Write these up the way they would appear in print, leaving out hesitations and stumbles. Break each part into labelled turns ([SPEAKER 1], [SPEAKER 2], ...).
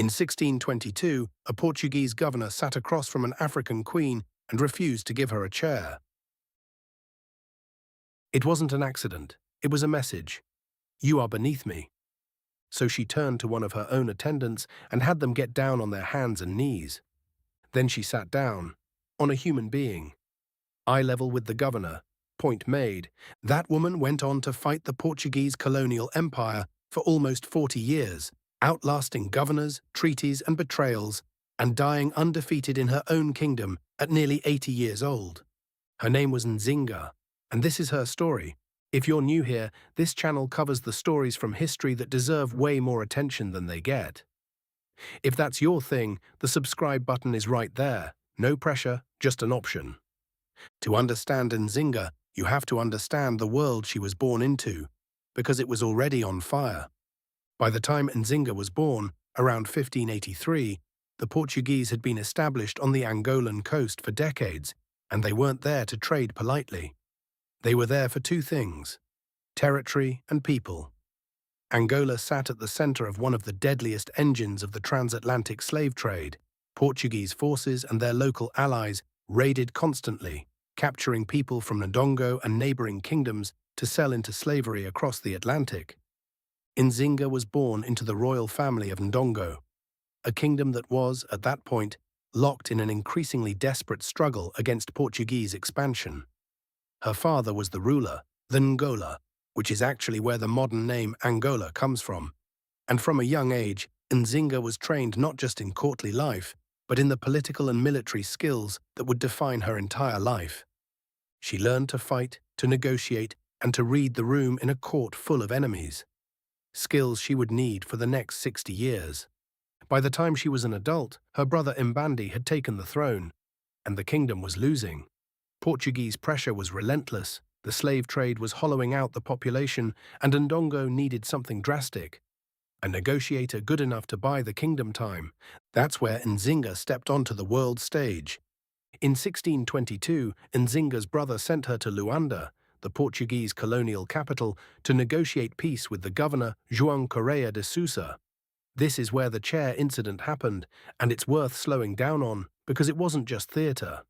[SPEAKER 1] In 1622, a Portuguese governor sat across from an African queen and refused to give her a chair. It wasn't an accident, it was a message. You are beneath me. So she turned to one of her own attendants and had them get down on their hands and knees. Then she sat down, on a human being. Eye level with the governor, point made. That woman went on to fight the Portuguese colonial empire for almost 40 years, outlasting governors, treaties and betrayals, and dying undefeated in her own kingdom at nearly 80 years old. Her name was Nzinga, and this is her story. If you're new here, this channel covers the stories from history that deserve way more attention than they get. If that's your thing, the subscribe button is right there. No pressure, just an option. To understand Nzinga, you have to understand the world she was born into, because it was already on fire. By the time Nzinga was born, around 1583, the Portuguese had been established on the Angolan coast for decades, and they weren't there to trade politely. They were there for two things: territory and people. Angola sat at the center of one of the deadliest engines of the transatlantic slave trade. Portuguese forces and their local allies raided constantly, capturing people from Ndongo and neighboring kingdoms to sell into slavery across the Atlantic. Nzinga was born into the royal family of Ndongo, a kingdom that was, at that point, locked in an increasingly desperate struggle against Portuguese expansion. Her father was the ruler, the Angola, which is actually where the modern name Angola comes from. And from a young age, Nzinga was trained not just in courtly life, but in the political and military skills that would define her entire life. She learned to fight, to negotiate, and to read the room in a court full of enemies. Skills she would need for the next 60 years. By the time she was an adult, her brother Mbandi had taken the throne, and the kingdom was losing. Portuguese pressure was relentless, the slave trade was hollowing out the population, and Ndongo needed something drastic. A negotiator good enough to buy the kingdom time. That's where Nzinga stepped onto the world stage. In 1622, Nzinga's brother sent her to Luanda, the Portuguese colonial capital, to negotiate peace with the governor João Correia de Sousa. This is where the chair incident happened, and it's worth slowing down on because it wasn't just theatre.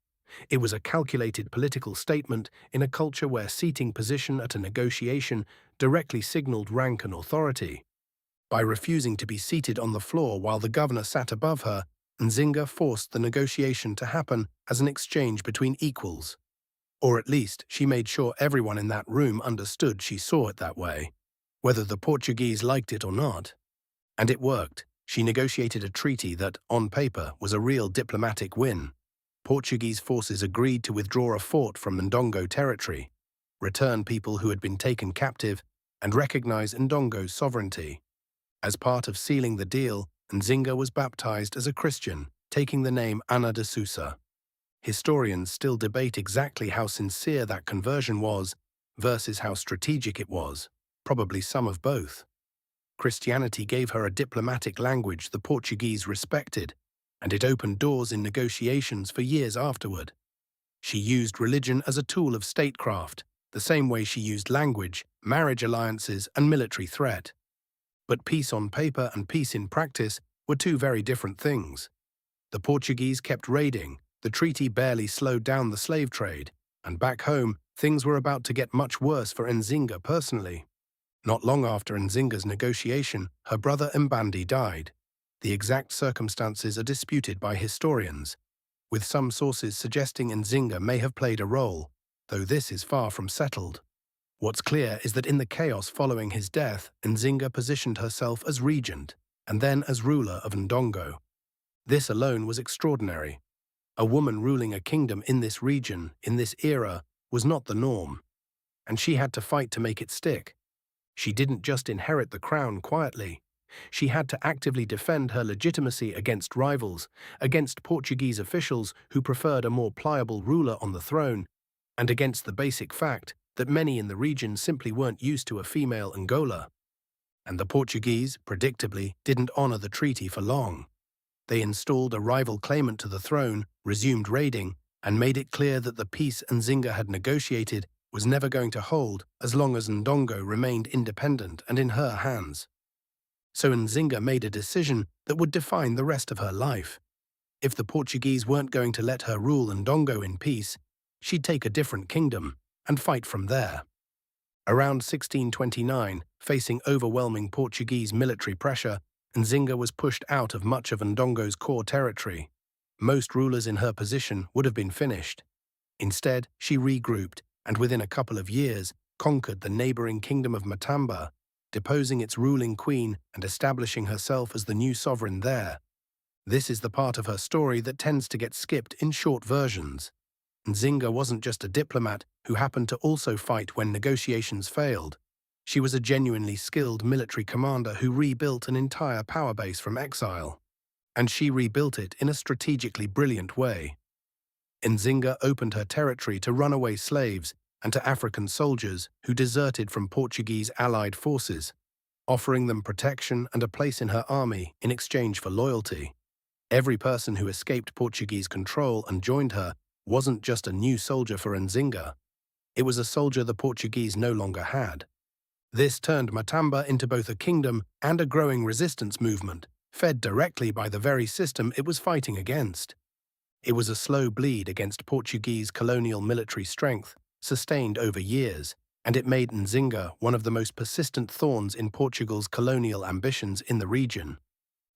[SPEAKER 1] It was a calculated political statement in a culture where seating position at a negotiation directly signaled rank and authority. By refusing to be seated on the floor while the governor sat above her, Nzinga forced the negotiation to happen as an exchange between equals. Or at least, she made sure everyone in that room understood she saw it that way, whether the Portuguese liked it or not. And it worked. She negotiated a treaty that, on paper, was a real diplomatic win. Portuguese forces agreed to withdraw a fort from Ndongo territory, return people who had been taken captive, and recognize Ndongo's sovereignty. As part of sealing the deal, Nzinga was baptized as a Christian, taking the name Ana de Sousa. Historians still debate exactly how sincere that conversion was versus how strategic it was, probably some of both. Christianity gave her a diplomatic language the Portuguese respected, and it opened doors in negotiations for years afterward. She used religion as a tool of statecraft, the same way she used language, marriage alliances, and military threat. But peace on paper and peace in practice were two very different things. The Portuguese kept raiding, the treaty barely slowed down the slave trade, and back home, things were about to get much worse for Nzinga personally. Not long after Nzinga's negotiation, her brother Mbandi died. The exact circumstances are disputed by historians, with some sources suggesting Nzinga may have played a role, though this is far from settled. What's clear is that in the chaos following his death, Nzinga positioned herself as regent, and then as ruler of Ndongo. This alone was extraordinary. A woman ruling a kingdom in this region, in this era, was not the norm, and she had to fight to make it stick. She didn't just inherit the crown quietly. She had to actively defend her legitimacy against rivals, against Portuguese officials who preferred a more pliable ruler on the throne, and against the basic fact that many in the region simply weren't used to a female Angola. And the Portuguese, predictably, didn't honor the treaty for long. They installed a rival claimant to the throne, resumed raiding, and made it clear that the peace Nzinga had negotiated was never going to hold as long as Ndongo remained independent and in her hands. So Nzinga made a decision that would define the rest of her life. If the Portuguese weren't going to let her rule Ndongo in peace, she'd take a different kingdom and fight from there. Around 1629, facing overwhelming Portuguese military pressure, Nzinga was pushed out of much of Ndongo's core territory. Most rulers in her position would have been finished. Instead, she regrouped and within a couple of years conquered the neighboring kingdom of Matamba, deposing its ruling queen and establishing herself as the new sovereign there. This is the part of her story that tends to get skipped in short versions. Nzinga wasn't just a diplomat who happened to also fight when negotiations failed. She was a genuinely skilled military commander who rebuilt an entire power base from exile. And she rebuilt it in a strategically brilliant way. Nzinga opened her territory to runaway slaves and to African soldiers who deserted from Portuguese allied forces, offering them protection and a place in her army in exchange for loyalty. Every person who escaped Portuguese control and joined her wasn't just a new soldier for Nzinga. It was a soldier the Portuguese no longer had. This turned Matamba into both a kingdom and a growing resistance movement, fed directly by the very system it was fighting against. It was a slow bleed against Portuguese colonial military strength, sustained over years, and it made Nzinga one of the most persistent thorns in Portugal's colonial ambitions in the region.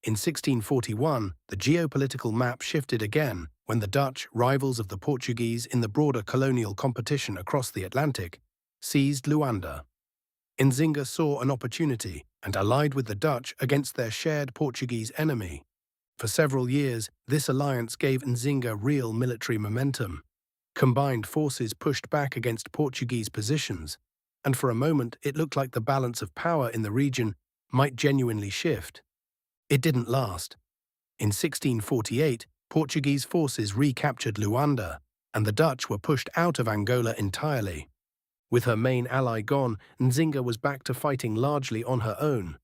[SPEAKER 1] In 1641, the geopolitical map shifted again when the Dutch, rivals of the Portuguese in the broader colonial competition across the Atlantic, seized Luanda. Nzinga saw an opportunity and allied with the Dutch against their shared Portuguese enemy. For several years, this alliance gave Nzinga real military momentum. Combined forces pushed back against Portuguese positions, and for a moment it looked like the balance of power in the region might genuinely shift. It didn't last. In 1648, Portuguese forces recaptured Luanda, and the Dutch were pushed out of Angola entirely. With her main ally gone, Nzinga was back to fighting largely on her own.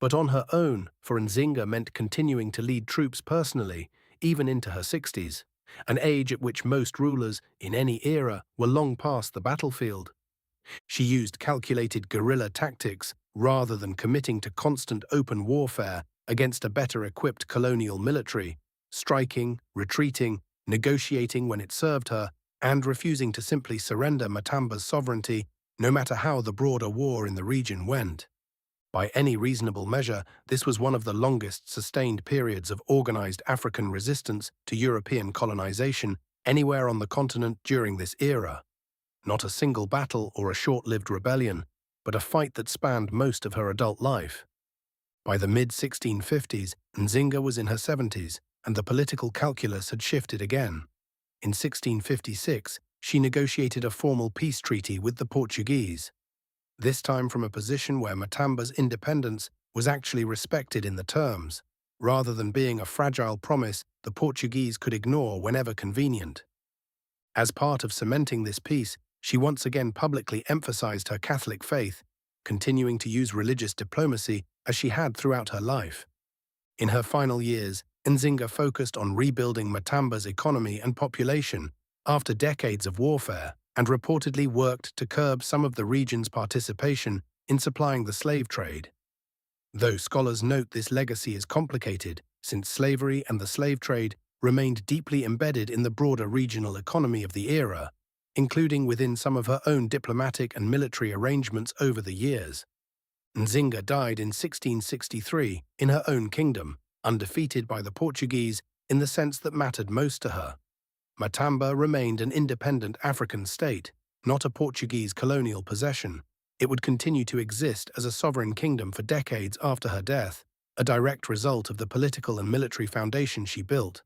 [SPEAKER 1] But on her own, for Nzinga, meant continuing to lead troops personally, even into her 60s, an age at which most rulers, in any era, were long past the battlefield. She used calculated guerrilla tactics rather than committing to constant open warfare against a better-equipped colonial military, striking, retreating, negotiating when it served her, and refusing to simply surrender Matamba's sovereignty, no matter how the broader war in the region went. By any reasonable measure, this was one of the longest sustained periods of organized African resistance to European colonization anywhere on the continent during this era. Not a single battle or a short-lived rebellion, but a fight that spanned most of her adult life. By the mid-1650s, Nzinga was in her 70s, and the political calculus had shifted again. In 1656, she negotiated a formal peace treaty with the Portuguese, this time from a position where Matamba's independence was actually respected in the terms, rather than being a fragile promise the Portuguese could ignore whenever convenient. As part of cementing this peace, she once again publicly emphasized her Catholic faith, continuing to use religious diplomacy as she had throughout her life. In her final years, Nzinga focused on rebuilding Matamba's economy and population after decades of warfare, and reportedly worked to curb some of the region's participation in supplying the slave trade. Though scholars note this legacy is complicated, since slavery and the slave trade remained deeply embedded in the broader regional economy of the era, including within some of her own diplomatic and military arrangements over the years. Nzinga died in 1663 in her own kingdom, undefeated by the Portuguese in the sense that mattered most to her. Matamba remained an independent African state, not a Portuguese colonial possession. It would continue to exist as a sovereign kingdom for decades after her death, a direct result of the political and military foundation she built.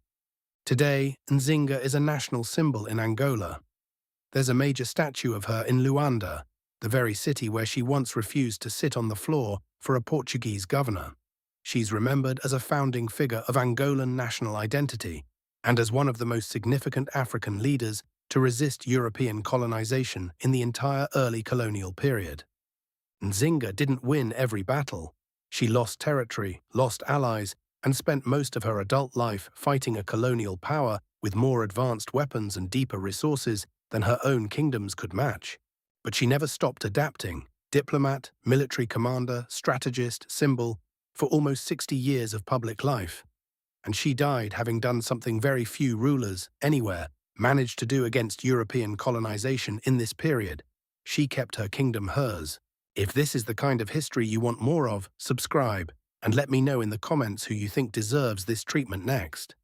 [SPEAKER 1] Today, Nzinga is a national symbol in Angola. There's a major statue of her in Luanda, the very city where she once refused to sit on the floor for a Portuguese governor. She's remembered as a founding figure of Angolan national identity, and as one of the most significant African leaders to resist European colonization in the entire early colonial period. Nzinga didn't win every battle. She lost territory, lost allies, and spent most of her adult life fighting a colonial power with more advanced weapons and deeper resources than her own kingdoms could match. But she never stopped adapting. Diplomat, military commander, strategist, symbol, for almost 60 years of public life. And she died having done something very few rulers anywhere managed to do against European colonization in this period. She kept her kingdom hers. If this is the kind of history you want more of, subscribe, and let me know in the comments who you think deserves this treatment next.